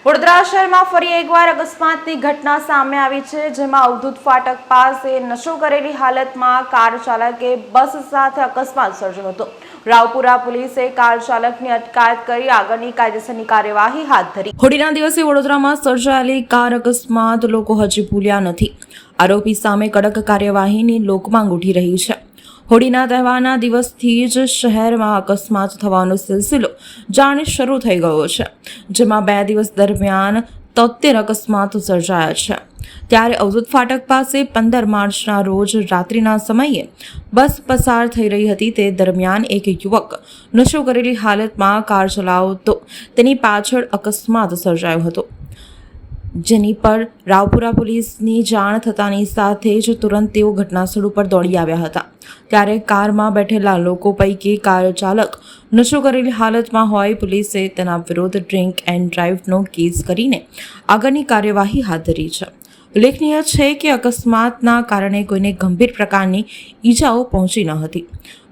વડોદરા શહેરમાં ફરી એકવાર અકસ્માતની ઘટના સામે આવી છે, જેમાં અવધૂત ફાટક પાસે નશો કરેલી હાલતમાં કાર ચાલકે બસ સાથે અકસ્માત સર્જ્યો હતો। રાવપુરા પોલીસે કાર ચાલકની અટકાયત કરી આગળની કાયદેસરની કાર્યવાહી હાથ ધરી। હોળીના દિવસે વડોદરામાં સર્જાયેલી કાર અકસ્માત લોકો હજી ભૂલ્યા નથી। આરોપી સામે કડક કાર્યવાહીની લોકમાંગ ઉઠી રહી છે। હોળીના તહેવારના દિવસથી જ શહેરમાં અકસ્માત થવાનો સિલસિલો જાણે શરૂ થઈ ગયો છે, જેમાં 2 દિવસ દરમિયાન 73 અકસ્માતો સર્જાયા છે। ત્યારે અવધૂત ફાટક પાસે 15 માર્ચના રોજ રાત્રિના સમયે બસ પસાર થઈ રહી હતી। તે દરમિયાન એક યુવક નશો કરેલી હાલતમાં કાર ચલાવતો તેની પાછળ અકસ્માત સર્જાયો હતો, જેની પર રાવપુરા પોલીસની જાણ થતાની સાથે જ તુરંત તેઓ ઘટનાસ્થળ ઉપર દોડી આવ્યા હતા। ત્યારે કારમાં બેઠેલા લોકો પૈકી કાર ચાલક નશો કરેલી હાલતમાં હોય। પોલીસે તેના વિરુદ્ધ ડ્રિંક એન્ડ ડ્રાઈવનો કેસ કરીને આગળની કાર્યવાહી હાથ ધરી છે। ઉલ્લેખનીય છે કે અકસ્માતના કારણે કોઈને ગંભીર પ્રકારની ઈજાઓ પહોંચી ન હતી।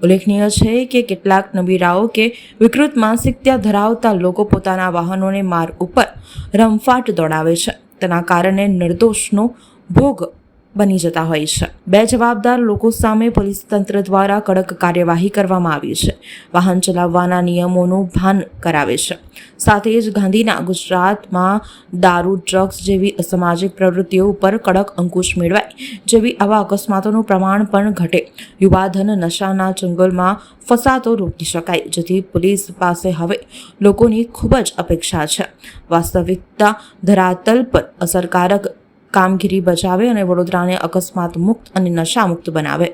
ઉલ્લેખનીય છે કે કેટલાક નબીરાઓ કે વિકૃત માનસિકતા ધરાવતા લોકો પોતાના વાહનોને માર્ગ ઉપર રમફાટ દોડાવે છે, તેના કારણે નિર્દોષનો ભોગ બની જતા હોય છે। બે જવાબદાર લોકો સામે પોલીસ તંત્ર દ્વારા કડક કાર્યવાહી કરવામાં આવી છે। વાહન ચલાવવાના નિયમોનું ભાન કરાવે છે, સાથે જ ગાંધીના ગુજરાતમાં દારૂ, ડ્રગ્સ જેવી અસામાજિક પ્રવૃત્તિઓ ઉપર કડક અંકુશ મેળવાય, જેવી આવા અકસ્માતોનું પ્રમાણ પણ ઘટે, યુવાધન નશાના ચંગલમાં ફસાતો રોકી શકાય, જેથી પોલીસ પાસે હવે લોકોની ખૂબ જ અપેક્ષા છે। વાસ્તવિકતા ધરાતલ પર અસરકારક કામગીરી બજાવે અને વડોદરાને અકસ્માત મુક્ત અને નશા મુક્ત બનાવે।